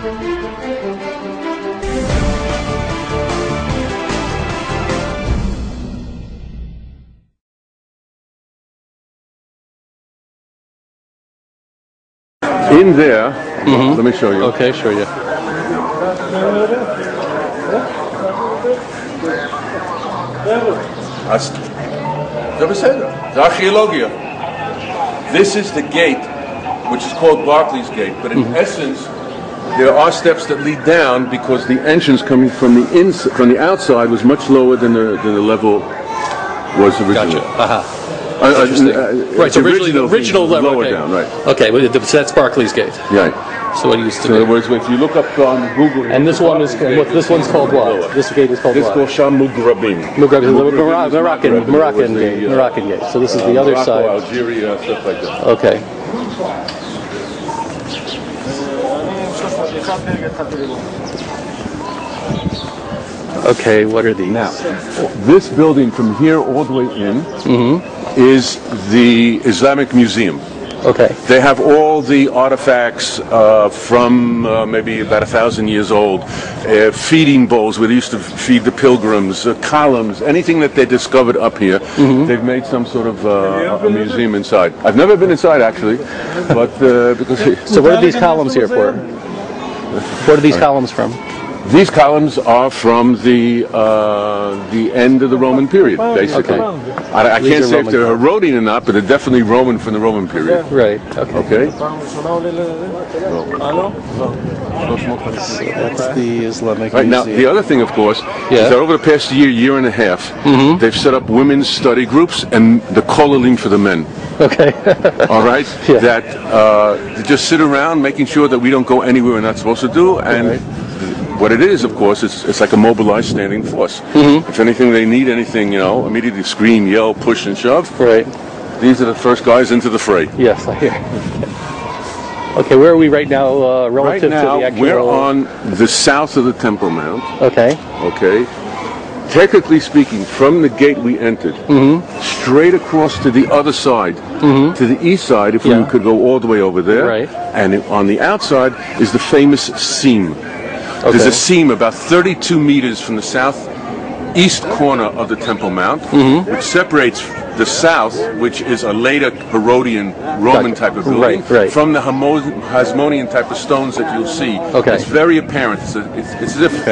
In there, let me show you. Okay, show you. This is the gate, which is called Barclays Gate, but in essence, there are steps that lead down because the entrance coming from the outside was much lower than the level was originally. Gotcha. Right, so original level lower down, right? Okay, well, so that's Barclays Gate. Right. So what it used to So be. in other words, if you look up on Google, And this one is this one's called what? This gate is called this what? called Sham Mugrabin. Moroccan gate. So this is the other Morocco, side. Algeria, stuff like that. Okay. Okay, what are these? Now, this building from here all the way in is the Islamic Museum. Okay. They have all the artifacts from maybe about 1,000 years old, feeding bowls where they used to feed the pilgrims, columns, anything that they discovered up here. They've made some sort of a museum inside. I've never been inside actually, but because. So what are these columns here for? What are these columns from? These columns are from the end of the Roman period, basically. Okay. I can't say if they're Herodian or not, but they're definitely Roman from the Roman period. Right. Okay. Okay. So that's the Islamic Right now, Museum. the other thing, of course, is that over the past year and a half, they've set up women's study groups and the kollalim for the men. Okay. All right, Yeah. that to just sit around, making sure that we don't go anywhere we're not supposed to do, and. What it is, of course, it's like a mobilized standing force. If anything, they need anything, immediately scream, yell, push, and shove. Right. These are the first guys into the fray. Yes, I hear. Okay, where are we right now relative Right now, to the actual... we're on the south of the Temple Mount. Okay. Okay. Technically speaking, from the gate we entered, straight across to the other side, to the east side, if we could go all the way over there. Right. And on the outside is the famous seam. Okay. There's a seam about 32 meters from the southeast corner of the Temple Mount, which separates the south, which is a later Herodian Roman type of building, from the Hasmonean type of stones that you'll see. Okay. It's very apparent. It's as if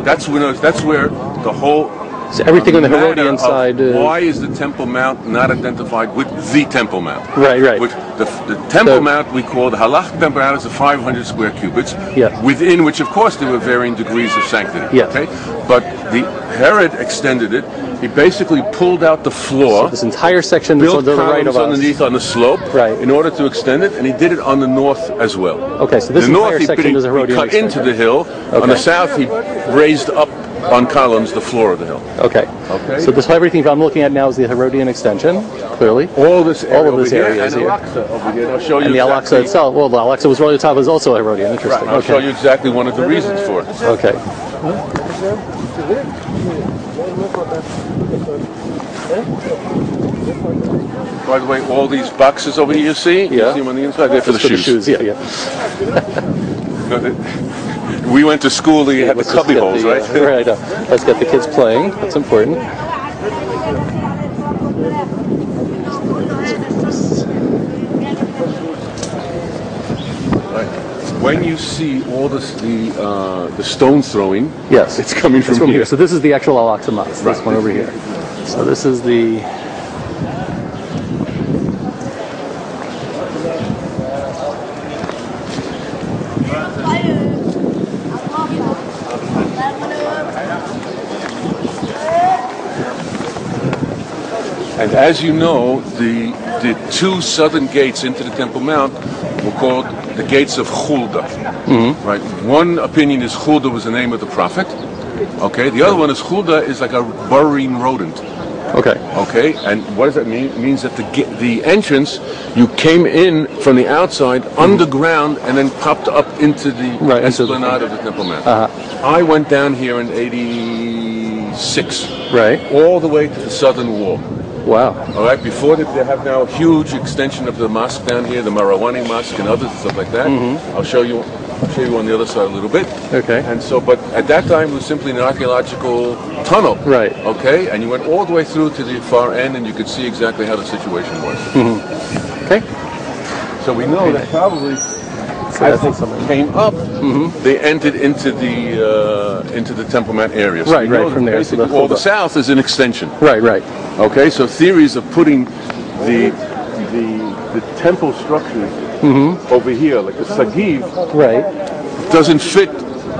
that's where the whole So everything on the matter Herodian of side... why is the Temple Mount not identified with the Temple Mount? Right. Which the Temple Mount we call the Halach Temple Mount is 500 square cubits, within which, of course, there were varying degrees of sanctity. Yes. Okay, but the Herod extended it. He basically pulled out the floor. So this entire section is built to the right of us. underneath on the slope, in order to extend it, and he did it on the north as well. Okay, so this the entire north section is a Herodian he cut extension. into the hill. On the south, he raised up on columns the floor of the hill. Okay. So this everything I'm looking at now is the Herodian extension, clearly. All this area, of this area is and here. Al-Aqsa over here. I'll show you And the Al-Aqsa itself, well, the Al-Aqsa was really top, is also Herodian. Interesting. I'll show you exactly one of the reasons for it. Okay. By the way, all these boxes over here you see them on the inside, they're for the shoes. We went to school, they had the cubby holes, right? Right. Let's get the kids playing. That's important. When you see all this, the stone throwing, it's coming from here. So this is the actual Al-Aqsa Mosque, this one over here. So this is the... And as you know, the two southern gates into the Temple Mount were called the gates of Hulda. Right. One opinion is Hulda was the name of the prophet. Okay. The other one is Hulda is like a burrowing rodent. Okay. Okay. And what does that mean? It means that the entrance, you came in from the outside underground and then popped up into the esplanade of the Temple Mount. I went down here in '86. Right. All the way to the southern wall. Wow. All right, before that, they have now a huge extension of the mosque down here, the Marawani Mosque and others and stuff like that. I'll show you I'll show you on the other side a little bit. Okay. And so, but at that time it was simply an archaeological tunnel. Right. Okay, and you went all the way through to the far end, and you could see exactly how the situation was. Okay. So we know that probably as they came up, they entered into the Temple Mount area. So Right, we know right, from there. So basically all the south is an extension. Right, right. Okay, so theories of putting the temple structures over here, like the Sagiv, Right. doesn't fit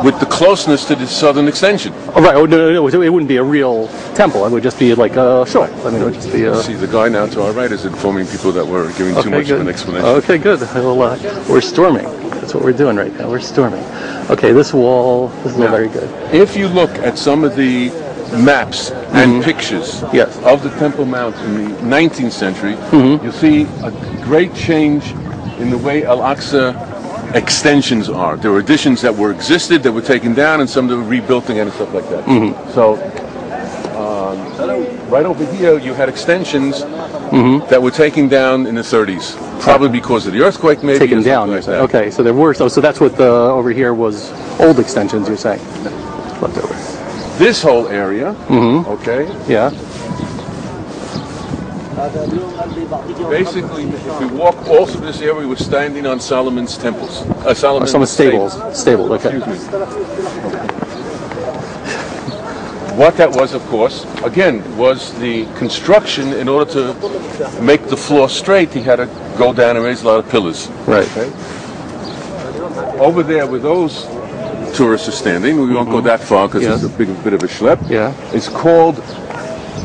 with the closeness to the southern extension. Oh, right. Oh, no. It wouldn't be a real temple. It would just be like a shul. I mean, it would just be a... See, the guy now to our right is informing people that we're giving too much good. of an explanation. Okay, good. Well, we're storming. That's what we're doing right now. We're storming. Okay, this wall, this is all very good. If you look at some of the maps and pictures Yes. of the Temple Mount in the 19th century, you'll see a great change in the way Al-Aqsa extensions are. There were additions that existed that were taken down, and some that were rebuilt again and stuff like that. So right over here you had extensions that were taken down in the 30s, probably because of the earthquake, maybe. Taken or down, something you're like saying. that. Okay, so there were, so that's what the, over here was old extensions, you're saying? Left over. This whole area, okay, Yeah. basically, if we walk all through this area, we're standing on Solomon's temples. Some stables. Stables, okay. Excuse me. What that was, of course, again, was the construction. In order to make the floor straight, he had to go down and raise a lot of pillars. Right. Okay? Over there, where those tourists are standing, we won't go that far because Yes. it's a bit of a schlep. Yeah. It's called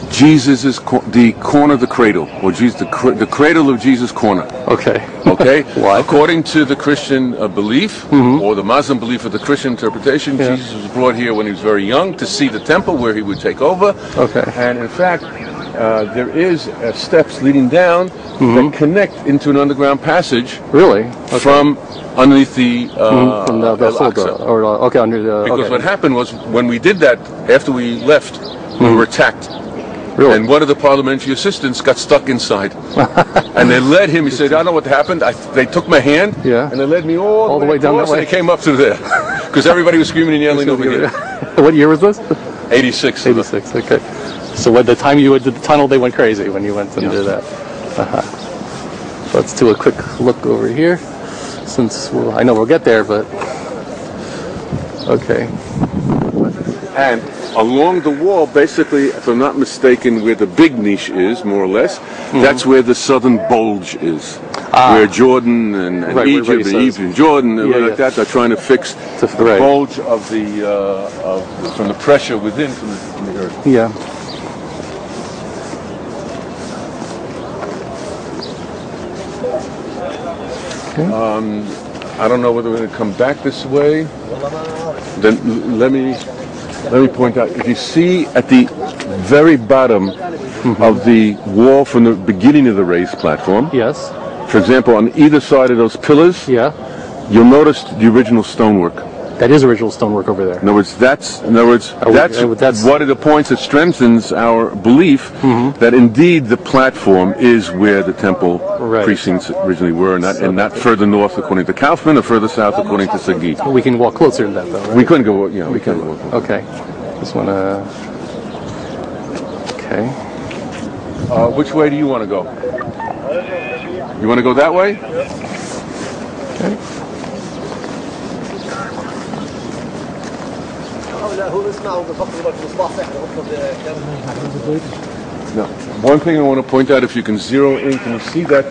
the corner of the cradle, or the cradle of Jesus' corner. Okay. Okay? Why? According to the Christian belief, or the Muslim belief of the Christian interpretation, Yeah. Jesus was brought here when he was very young to see the temple where he would take over. Okay. And in fact, there is steps leading down that connect into an underground passage Really? Okay. from underneath the From the Al-Aqsa. or okay, under the, Because okay. what happened was, when we did that, after we left, we were attacked. Really? And one of the parliamentary assistants got stuck inside. And they led him, he said, I don't know what happened. They took my hand, Yeah. and they led me all the way down that across, way? and they came up through there. Because everybody was screaming and yelling over here. What year was this? 86. 86, okay. So by the time you did the tunnel, they went crazy when you went and did that. Let's do a quick look over here, since I know we'll get there, but okay. And along the wall, basically, if I'm not mistaken, where the big niche is, more or less, that's where the southern bulge is. Where Jordan and Right, where Egypt, everybody and Egypt and Jordan, and Yeah, like yeah. that, they're trying to fix the right. bulge of from the pressure within from the earth. Yeah. I don't know whether we're going to come back this way. Then let me point out, if you see at the very bottom of the wall from the beginning of the raised platform, Yes. for example, on either side of those pillars, Yeah. you'll notice the original stonework. That is original stonework over there. In other words, that's that's- one of the points that strengthens our belief that indeed the platform is where the temple Right. precincts originally were, and not further north according to Kaufman, or further south according to Sagi. We can walk closer to that, though, right? We couldn't go. We couldn't go. Okay. Just want to... Okay. Which way do you want to go? You want to go that way? Okay. No. One thing I want to point out, if you can zero in, can you see that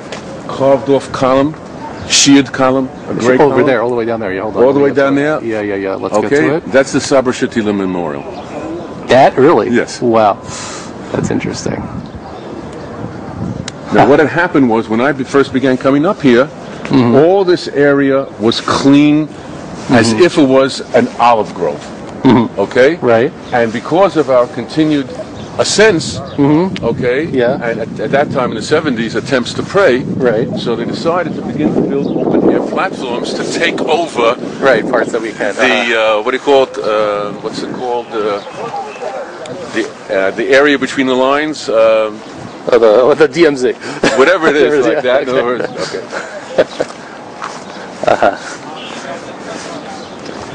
carved off column, sheared column, a great Over column? there, all the way down there. Yeah, hold on. All the way down there? Yeah, yeah, yeah. Let's get to Okay, it. that's the Sabra Shatila Memorial. That? Really? Yes. Wow. That's interesting. Now, what had happened was, when I first began coming up here, all this area was clean as if it was an olive grove. Okay? Right. And because of our continued ascents, okay, Yeah. and at that time in the 70s, attempts to pray, Right. so they decided to begin to build open-air platforms to take over Right, parts that we can. the, what do you call it, what's it called, the area between the lines, the DMZ. whatever it is, like Yeah, that. In okay. other words, okay.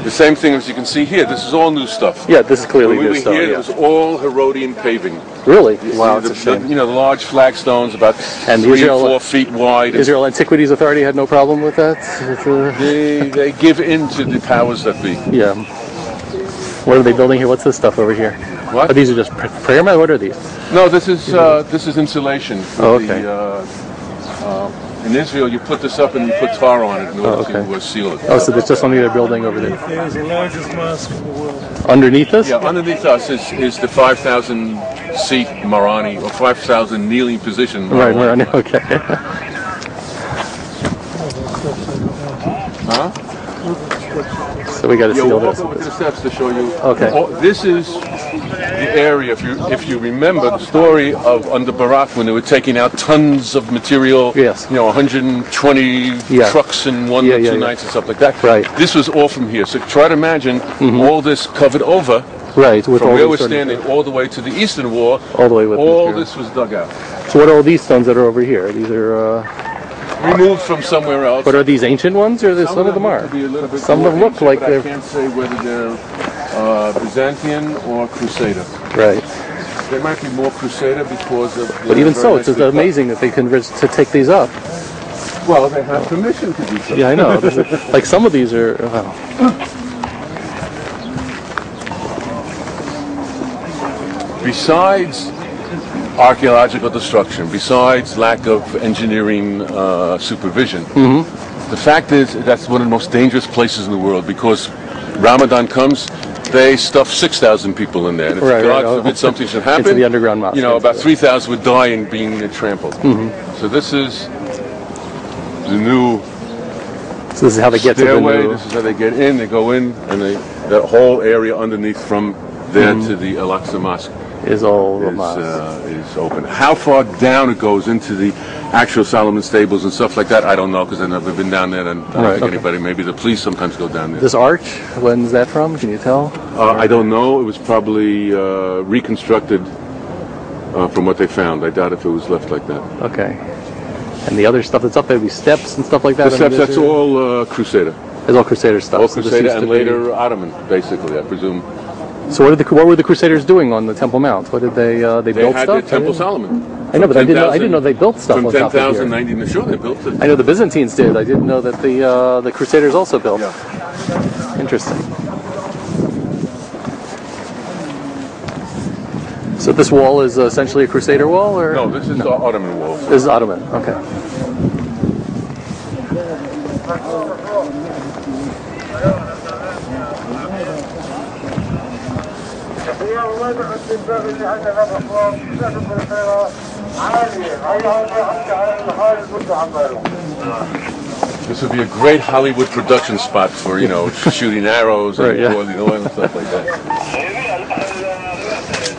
The same thing as you can see here. This is all new stuff. Yeah, this is clearly When we new were stuff. here, Yeah. it was all Herodian paving. Really? You Wow, see it's a shame. the large flagstones about And 3 Israel- or 4 feet wide. Israel Antiquities Authority had no problem with that? They give in to the powers that be. Yeah. What are they building here? What's this stuff over here? What? Oh, these are just prayer mat? What are these? No, this is insulation. Oh, okay. In Israel, you put this up and you put tar on it in order okay. to seal it. Oh, so there's just something they're building over there. There's the largest mosque in the world. Underneath us? Yeah, underneath us is the 5,000 seat Marani, or 5,000 kneeling position Right, Marani. right, okay. Huh? So we got to Yeah, see all we'll this. walk over to the steps to show you. Okay. Oh, this is the area. If you remember the story of under Barak when they were taking out tons of material. Yes. 120 Yeah. trucks in one Yeah, or two yeah, yeah. nights and stuff like that. Right. This was all from here. So try to imagine all this covered over Right, with from all where these we're sort of- standing all the way to the eastern wall. All the way with All material. this was dug out, So what are all these stones that are over here? These are, removed from somewhere else. but are these ancient ones, or some of them are? look to be a little bit Some of more them look ancient, like but they're- I can't say whether they're Byzantine or Crusader. Right. They might be more Crusader because of. But even so, very it's nicely cut. amazing that they can to take these up. Well, they have permission to do so. Yeah, I know. Like some of these are, wow. Besides archaeological destruction, besides lack of engineering supervision, the fact is that's one of the most dangerous places in the world because Ramadan comes, they stuff 6,000 people in there. And if Right, God right. forbid something should happen, Into the underground mosque. about 3,000 would die in being trampled. So this is the new So this is how they get to the stairway. new... This is how they get in. They go in, and that whole area underneath from there to the Al-Aqsa Mosque Is all the mosque. is open. How far down it goes into the actual Solomon stables and stuff like that, I don't know because I've never been down there, and I don't Right, think okay. anybody. Maybe the police sometimes go down there. This arch, when's that from? Can you tell? I don't know. It was probably reconstructed from what they found. I doubt if it was left like that. Okay. And the other stuff that's up there, these steps and stuff like that? The I mean, steps, that's is there- all Crusader. It's all Crusader stuff. All So this Crusader used and to be- later Ottoman, basically, I presume. So what were the Crusaders doing on the Temple Mount? What did they They built had stuff? the Temple Solomon. I know, but I didn't 10,000 know they built stuff From on top of 10,000, here. 90, sure, they built it. I know the Byzantines did. I didn't know that the Crusaders also built. Yeah. Interesting. So this wall is essentially a Crusader wall, or No, this is the Ottoman wall. this is Ottoman? Okay. This would be a great Hollywood production spot for, shooting arrows and Right, yeah. boiling oil and stuff like that.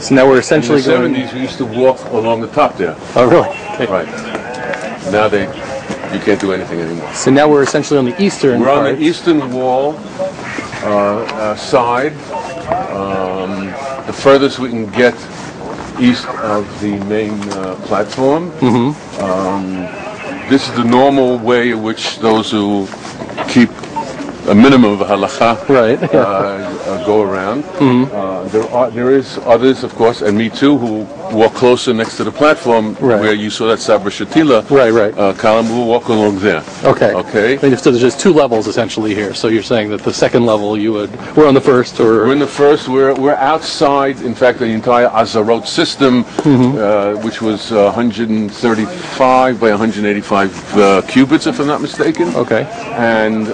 So now we're In essentially the going. 70s, we used to walk along the top there. Oh, really? Okay. Right. Now you can't do anything anymore. So now we're essentially on the eastern We're on part. the eastern wall side. The furthest we can get east of the main platform. This is the normal way in which those who keep a minimum of halakha Right. go around. There is others, of course, and me too, who walk closer next to the platform Right. where you saw that Sabra Shatila Right. column. We'll walk along there. Okay. Okay. And so there's just two levels essentially here. So you're saying that the second level we're on the first, or We're in the first. We're outside. In fact, the entire Azarot system, which was 135 by 185 cubits, if I'm not mistaken. okay. And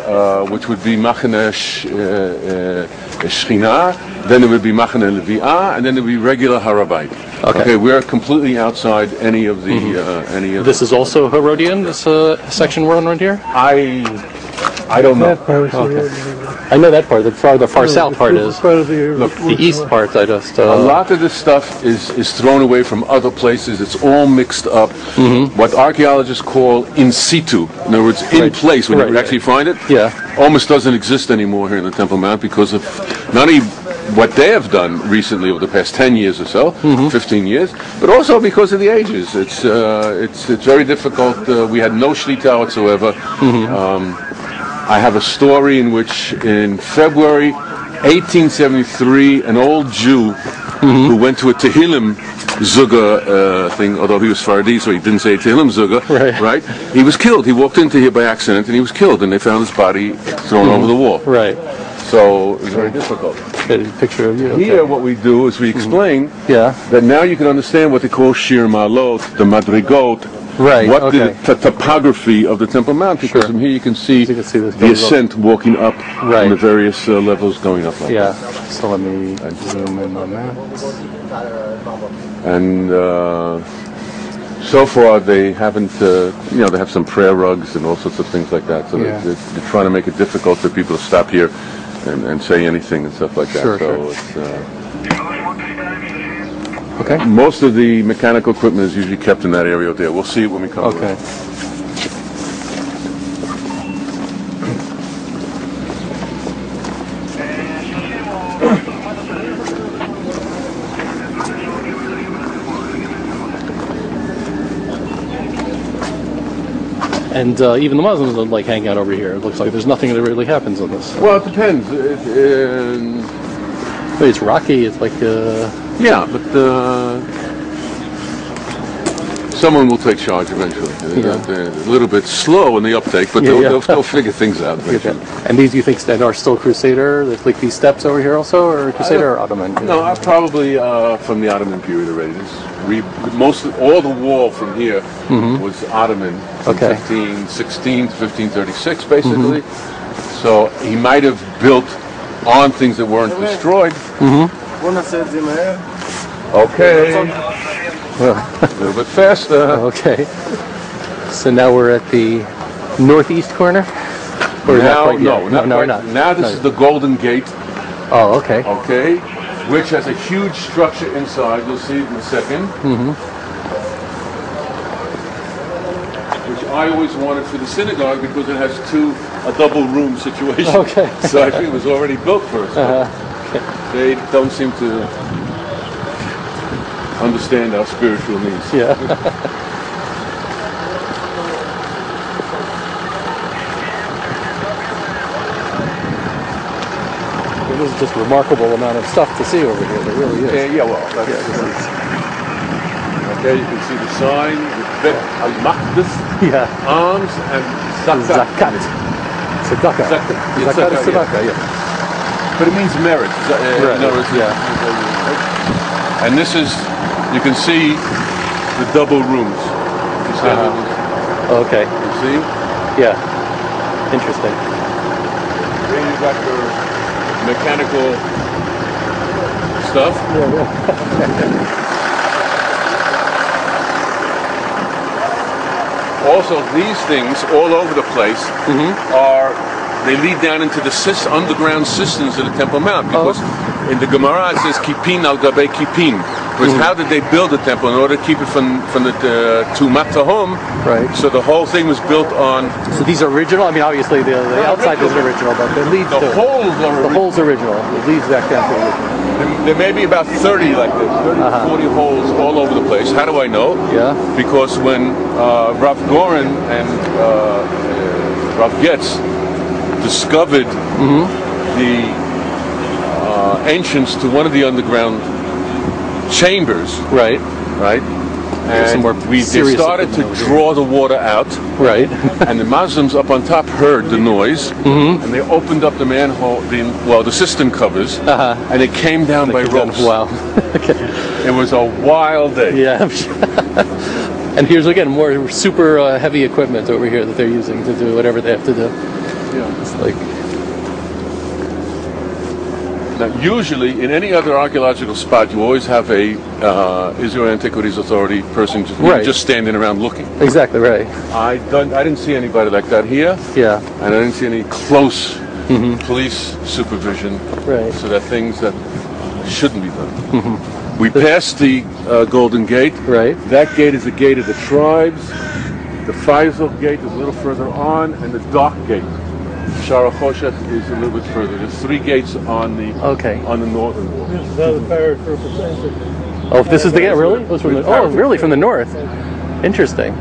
which would be Machane Shechina, then there would be Machane Levi'ah, and then there would be regular Harabite. Okay. We're completely outside any of the This is also Herodian. This section we're on right here. I don't know. That part was I know that part. The far south part is. part of the Look, The east part, I just. A lot of this stuff is thrown away from other places. It's all mixed up. What archaeologists call in situ. In other words, in Right. place when Right, you actually find it. Yeah. Almost doesn't exist anymore here in the Temple Mount because of not only what they have done recently over the past 10 years or so, 15 years, but also because of the ages. It's very difficult. We had no shlita whatsoever. I have a story in which in February 1873, an old Jew who went to a Tehillim Zuga thing, although he was Faradi, so he didn't say Tehillim Zuga, right? He was killed. He walked into here by accident and he was killed, and they found his body thrown over the wall. Right. So it was very difficult. A picture of you. Here, what we do is we explain that now you can understand what they call Shir Malot, the Madrigot, what the topography of the Temple Mount, because from here you can see, the ascent walking up and the various levels going up. Like that. So let me zoom in on that. And so far they haven't, they have some prayer rugs and all sorts of things like that. So they're trying to make it difficult for people to stop here and say anything and stuff like that. It's, most of the mechanical equipment is usually kept in that area there. We'll see it when we come. And even the Muslims don't like hang out over here. It looks like there's nothing that really happens on this. Well, it depends. It's rocky. It's like yeah, but someone will take charge eventually. They're a little bit slow in the uptake, but they'll figure things out eventually. And these you think that are still Crusader? Like these steps over here also, or Crusader or Ottoman? No, probably from the Ottoman period already. All the wall from here was Ottoman from 1516 to 1536, basically. So he might have built on things that weren't destroyed. Okay. A little bit faster. Okay. So now we're at the northeast corner? Or now, we're not. Now this is the Golden Gate. Oh, okay. Okay. Which has a huge structure inside. You'll see it in a second. Which I always wanted for the synagogue because it has a double room situation. Okay. So I think it was already built first. They don't seem to understand our spiritual needs. There's just a remarkable amount of stuff to see over here. There really is. Okay, you can see the sign with Bet al-Maqdis, arms, and Zakat. Zakat is Sadaqah, but it means merit. And this is, you can see the double rooms. Okay. You see? Yeah. Interesting. Then you got your mechanical stuff. Also, these things all over the place they lead down into the underground cisterns of the Temple Mount, because in the Gemara it says Kipin al Gabe Kipin. Because how did they build the temple? In order to keep it from the Tumat Tahom. Right. So the whole thing was built on. So these are original. I mean, obviously the outside isn't original, but the leads. The holes are. The holes original. It leads back down to the original. There may be about 30 like this, 30 40 holes all over the place. How do I know? Because when Rav Goren and Rav Getz discovered the entrance to one of the underground chambers, right, and they started to draw the water out, and the Muslims up on top heard the noise, and they opened up the manhole, the cistern covers, and it came down by ropes. Wow. It was a wild day. I'm sure. And here's again more super heavy equipment over here that they're using to do whatever they have to do. It's like. Now, usually, in any other archaeological spot, you always have a Israel Antiquities Authority person just standing around looking. Exactly right. I didn't see anybody like that here. And I didn't see any close police supervision. So that things that shouldn't be done. We passed the Golden Gate. That gate is the gate of the tribes. The Faisal Gate is a little further on, and the Dock Gate. Shara Choshet is a little bit further. There's 3 gates on the northern wall. This is how the Paris represented. Oh, this is the gate, really? Really from the north? Interesting.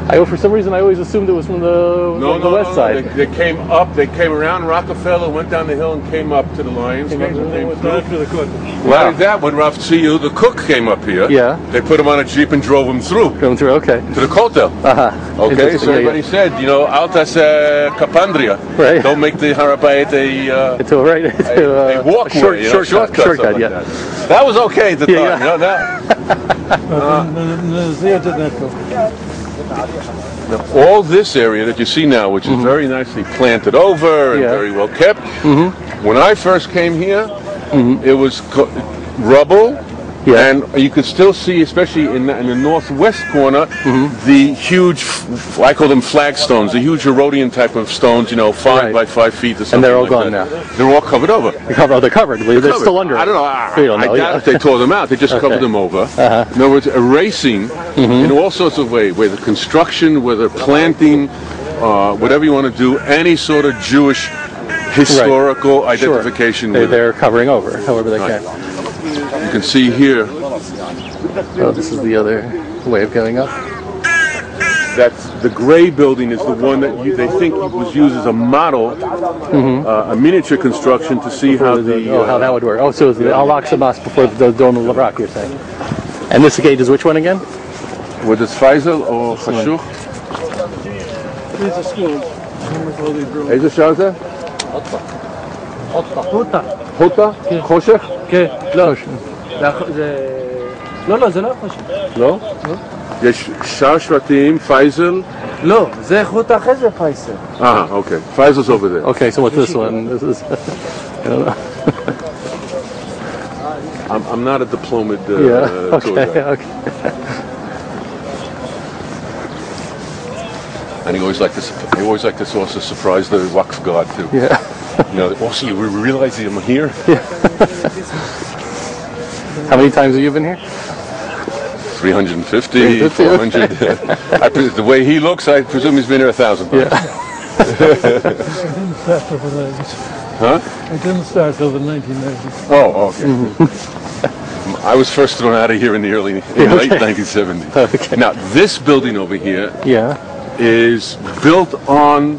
For some reason, I always assumed it was from the west side. They came up. They came around Rockefeller, went down the hill, and came up to the Lions Gate. After the cook. Wow. That when Rav Tziyu, the cook, came up here. Yeah. They put him on a jeep and drove him through. Going through, okay. To the Kotel. Okay, so everybody said, Altas Kapandria. Right. Don't make the Harabayit a walkway, shortcut, yeah. That was okay at the time. Now, all this area that you see now, which is very nicely planted over and very well kept, when I first came here, it was rubble. Yeah. And you could still see, especially in the northwest corner, the huge, I call them flagstones, the huge Herodian type of stones, 5 by 5 feet or something. And they're all like gone that. now. They're all covered over. They're covered. They're still under. I don't know. I doubt if they tore them out. They just covered them over. In other words, erasing in all sorts of ways, whether construction, whether planting, whatever you want to do, any sort of Jewish historical identification. They're covering over, however they can. You can see here. Oh, this is the other way of going up. That's the gray building is the one that they think was used as a model, a miniature construction to see how how that would work. Oh, so it's the Al-Aqsa Mosque before the Dome of Iraq, you're saying. And this gate is which one again? Whether it's Faisal or Khashuch? These are schools. איזה שעה זה? חוטה. חוטה? חושך? כן. לא. לא, זה לא חושך. לא? יש שער שבטים, פייזל? לא, זה חוטה אחרי זה פייסל. Okay. Faisal's over there. Okay, so what's this one? This is, I don't know. I'm not a diplomat okay, tour guide. okay. And he always like to also surprise the Waqf God too. Yeah. Also you realize I'm here? Yeah. How many times have you been here? 350, 400. The way he looks, I presume he's been here 1,000 times. Yeah. It didn't start till the 1990s. Oh, okay. I was first thrown out of here in the late 1970s. Okay. Now, this building over here is built on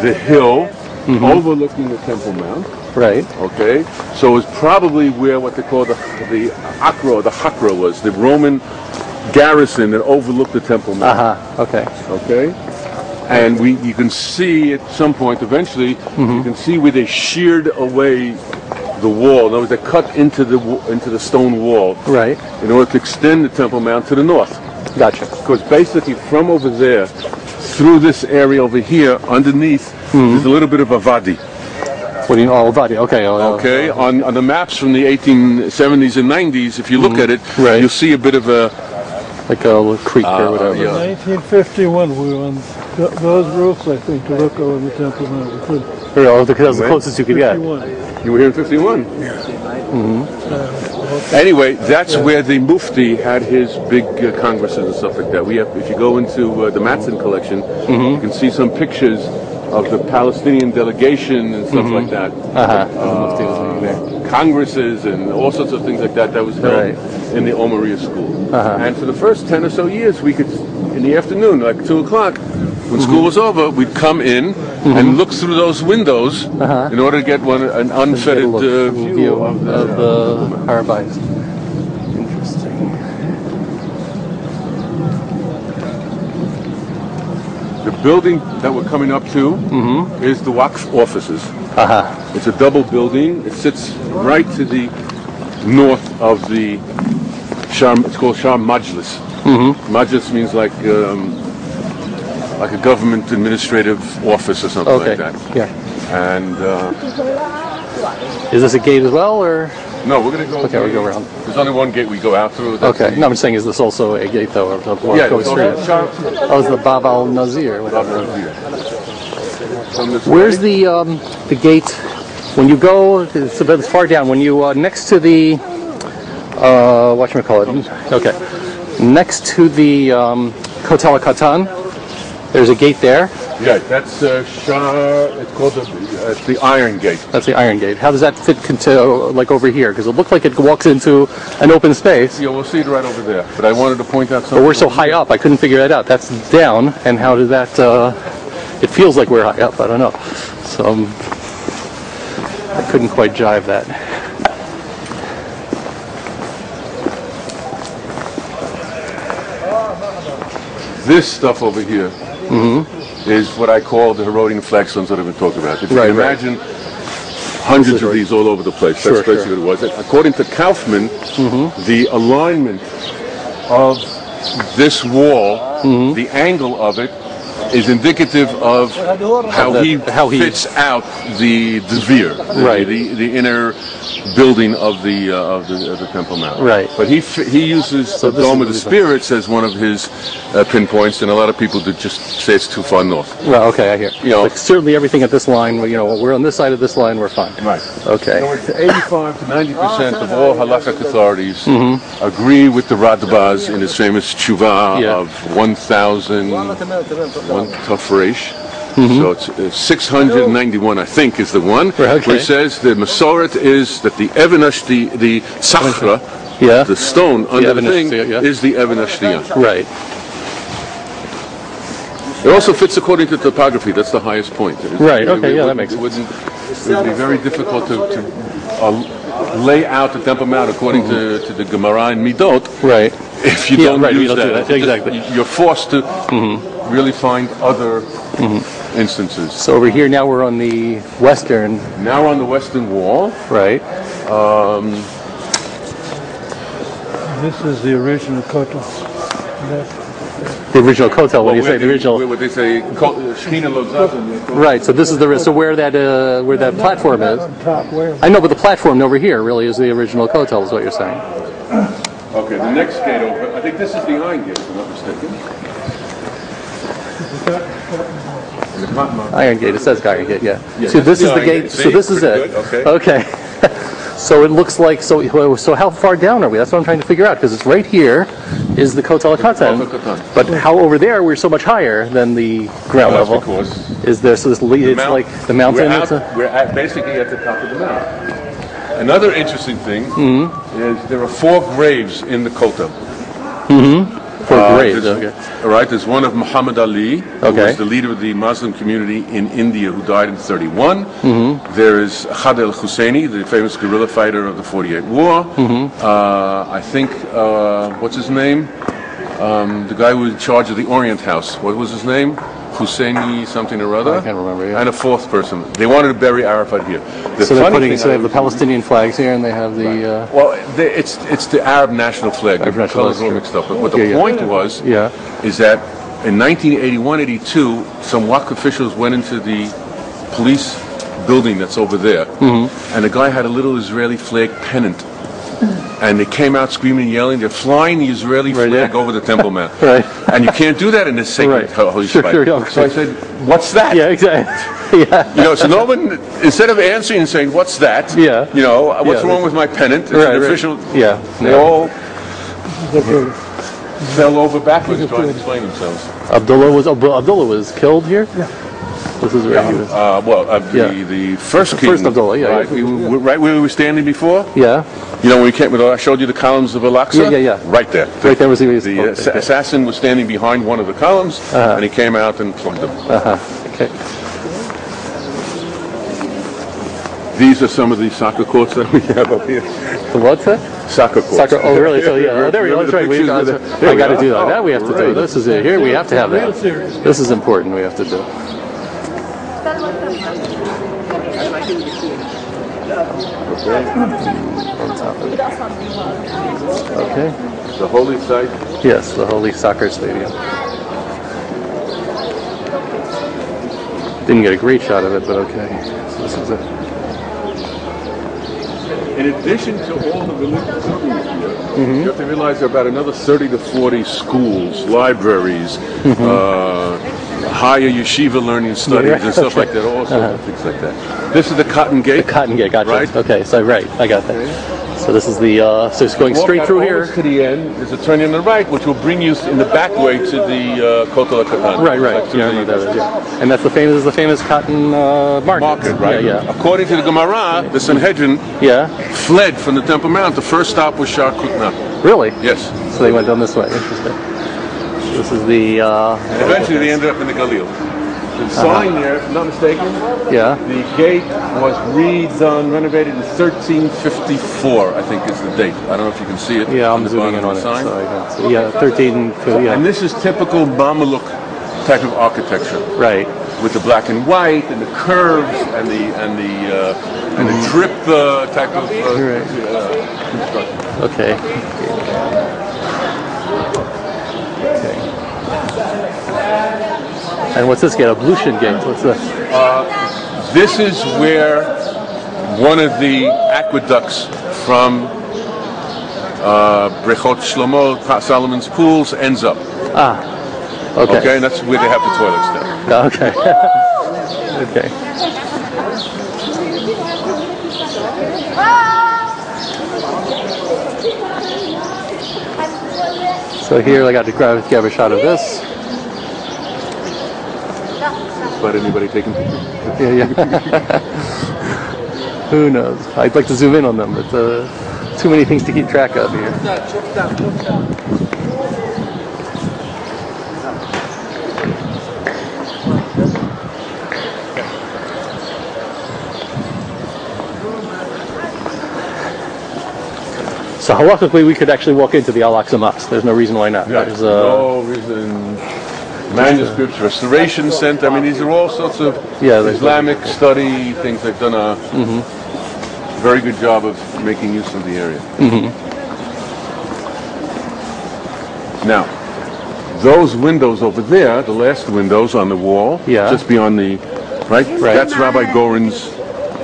the hill overlooking the Temple Mount. Right. Okay. So it's probably where what they call the Hakra was, the Roman garrison that overlooked the Temple Mount. Okay. Okay. And you can see at some point, eventually, you can see where they sheared away the wall. In other words, they cut into the stone wall, right, in order to extend the Temple Mount to the north. Gotcha. Because basically, from over there through this area over here, underneath, there's a little bit of a wadi. What do you know? Oh, wadi. Okay. Okay. On the maps from the 1870s and 90s, if you look at it, you'll see a bit of a little creek or whatever. In 1951, we were on those roofs, I think, to look over the Temple Mount. Because that was the closest you could get. You were here in 51? Anyway, that's where the Mufti had his big congresses and stuff like that. If you go into the Mattson collection, you can see some pictures of the Palestinian delegation and stuff like that. Congresses and all sorts of things like that was held in the Omaria school. And for the first 10 or so years, we could, in the afternoon, like 2 o'clock, when school was over, we'd come in and look through those windows in order to get an unfettered view of the Harabais. Interesting. The building that we're coming up to is the Waqf offices. It's a double building. It sits right to the north of the Shar. It's called Shar Majlis. Majlis means like a government administrative office or something like that. Yeah. And is this a gate as well, or? No, we're going to go. Okay, we go around. There's only one gate we go out through. Okay. No, I'm saying, is this also a gate though, or going straight? It's the Bab al Nazir. Where's the gate? When you go, it's a bit far down. When you next to the whatchamacallit? Okay. Next to the Kotel Katan, there's a gate there. Yeah, that's it's called the Iron Gate. That's the Iron Gate. How does that fit into, like, over here? Because it looked like it walks into an open space. Yeah, we'll see it right over there. But I wanted to point out something. But we're so high up, I couldn't figure that out. That's down, and how did that, it feels like we're high up, I don't know. So, I couldn't quite jive that. This stuff over here is what I call the Herodian flagstones that I've been talking about. If you can imagine hundreds of these all over the place. That's basically what it was. According to Kaufman, the alignment of this wall, the angle of it, is indicative of how he fits out the Dvir, the inner building of the Temple Mount. Right. But he uses the Dome of the Spirits as one of his pinpoints, and a lot of people just say it's too far north. Well, okay, I hear. You know, like certainly everything at this line, you know, we're on this side of this line, we're fine. Right. Okay. 85 to 90% of all halakhic authorities agree with the Radbaz in his famous tshuva of 1,000 Tafresh. So it's 691, I think, is the one where it says the Masoret is that the Evenash, the Sachra, the stone under the thing, is the Evenash. Right. It also fits according to topography. That's the highest point. Right. Okay. Yeah, that makes sense. It would be very difficult to lay out the Temple Mount according to the Gemara and Midot. Right. If you don't use that. Exactly. You're forced to really find other instances. So over here now we're on the western. Now we're on the western wall. Right. This is the original Kotel. The original Kotel. What do you say? The original. What they say, Shechina Lozazim. Right. So this is the where that platform is. Top where? I know, but the platform over here really is the original Kotel, is what you're saying. Okay. The next gate over. I think this is the Iron Gate, if I'm not mistaken. Iron Gate. It says Iron Gate. Yeah. So this is the gate. So this is it. Okay. So it looks like so. How far down are we? That's what I'm trying to figure out, because it's right here is the Kotel HaKatan. But how over there we're so much higher than the ground level? Is there? So it's like the mountain. We're basically at the top of the mountain. Another interesting thing is there are 4 graves in the Kotel. 4 graves. Right, there's one of Muhammad Ali, who was the leader of the Muslim community in India, who died in 31. There is Khad al-Husseini, the famous guerrilla fighter of the 48 War. I think, what's his name? The guy who was in charge of the Orient House. What was his name? Husseini something or other. I can't remember. Yeah. And a 4th person. They wanted to bury Arafat here. So they have the Palestinian flags here, and they have the. Well, it's the Arab national flag. The colors all mixed up. But what the point was is that in 1981-82, some Waqf officials went into the police building that's over there, and the guy had a little Israeli flag pennant. And they came out screaming and yelling. They're flying the Israeli flag over the Temple Mount. And you can't do that in this sacred holy spot. So I said, what's that? Yeah, exactly. You know, so no one, instead of answering and saying, what's that? You know, what's wrong with my pennant? It's an official. They all fell over backwards trying to explain themselves. Abdullah was killed here? This is where he was. The first king. First Abdullah, right where we were standing before? Yeah. You know, when we came, I showed you the columns of Al-Aqsa? Yeah. Right there. Right there was the assassin was standing behind one of the columns, and he came out and plugged him. Okay. These are some of the soccer courts that we have up here. The what's that? Soccer courts. Soccer. Oh, really? So there we go. That's right. I got to do that. That we have to do. This is it. Here we have to have that. This is important. We have to do. Okay. The holy site? Yes, the holy soccer stadium. Didn't get a great shot of it, but okay. So this is it. In addition to all the religious buildings here, you have to realize there are about another 30 to 40 schools, libraries, higher yeshiva learning studies and stuff like that, all sorts of things like that. This is the Cotton Gate. The Cotton Gate, gotcha. Right? Okay, so right, I got that. So this is the, so it's going straight through here. To the end, there's a turn on the right, which will bring you in the back way to the Kotel HaKatan. Right. Yeah, I know that is, yeah. And that's the famous cotton market. Right? Yeah. According to the Gemara, the Sanhedrin fled from the Temple Mount. The first stop was Shar Kutna. Really? Yes. So they went down this way. Interesting. This is the... Eventually they ended up in the Galil. The sign there, if I'm not mistaken, the gate was redone, renovated in 1354, I think is the date. I don't know if you can see it. Yeah, I'm zooming in on it. So I don't see. Yeah, 13. Yeah. And this is typical Mameluke type of architecture. Right. With the black and white and the curves and the drip type of construction. Okay. And what's this gate? Ablution gate. What's this? This is where one of the aqueducts from Brechot Shlomo, Solomon's pools, ends up. Okay. Okay, and that's where they have the toilets there. Okay. Okay. So here I got to grab a shot of this. But anybody taking pictures? Yeah. Who knows? I'd like to zoom in on them, but too many things to keep track of here. So halachically, we could actually walk into the Al-Aqsa Mosque. There's no reason why not. Yeah, There's no reason. Manuscripts, restoration center. I mean, these are all sorts of Islamic study things. They've done a very good job of making use of the area. Now, those windows over there, the last windows on the wall, just beyond the right, that's Rabbi Goren's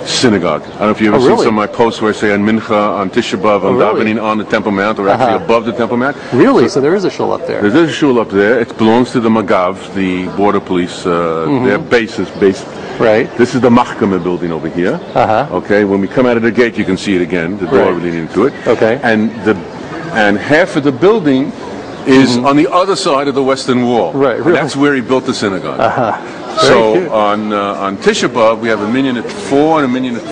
synagogue. I don't know if you've ever seen some of my posts where I say on Mincha, on Tisha B'Av, on davening on the Temple Mount, or actually above the Temple Mount. Really? So there is a shul up there? There's a shul up there. It belongs to the Magav, the border police. Their base is based. Right. This is the Mahkama building over here. Okay. When we come out of the gate, you can see it again. The door leading into it. Okay. And half of the building is on the other side of the western wall. Right. And that's where he built the synagogue. So on Tisha B'Av, we have a minyan at 4 and a minyan at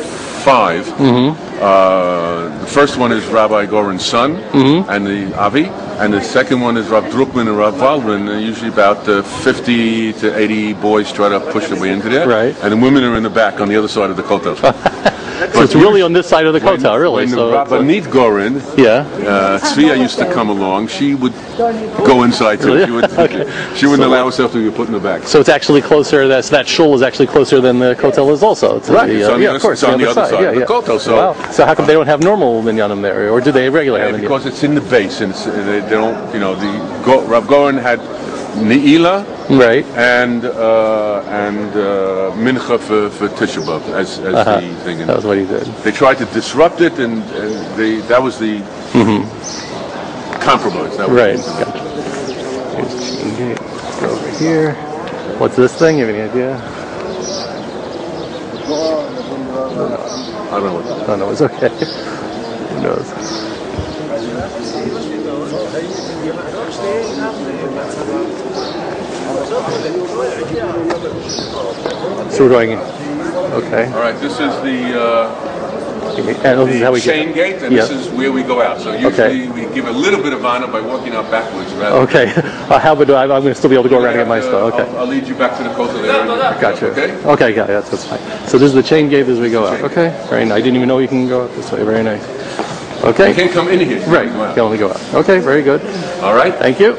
5. The first one is Rabbi Goren's son and the Avi, and the second one is Rav Druckman and Rav Waldman. And usually about 50 to 80 boys try to push their way into there. Right. And the women are in the back on the other side of the kotel. So it's really on this side of the kotel, really. When so the Rabbanit Goren, Tzviya used to come along, she would go inside too. Really? She wouldn't allow herself to be put in the back. So it's actually closer. That shul is actually closer than the kotel is also. It's right. It's on the other side of the kotel. So, wow. So how come they don't have normal minyanim there, or do they regularly have minyanim? Because it's in the base, and they don't. You know, Rav Goren had Ne'ilah, and Mincha for Tisha B'Av as the thing. That was what he did. They tried to disrupt it, and that was the compromise. That was Gotcha. Here's Chain Gate. Go over here. What's this thing? You have any idea? I don't know what that is. Oh no, it's okay. Who knows? So we're going. Okay. All right. This is the chain gate, and this is where we go out. So usually we give a little bit of honor by walking out backwards. Okay. How about I'm going to still be able to go around and get my stuff? Okay. I'll lead you back to the kotel area. Gotcha. Okay. Okay. Yeah, that's fine. So this is the chain gate as we go out. Okay. Very nice. I didn't even know you can go out this way. Very nice. Okay. You can come in here. Right. You can only go out. Okay. Very good. All right. Thank you.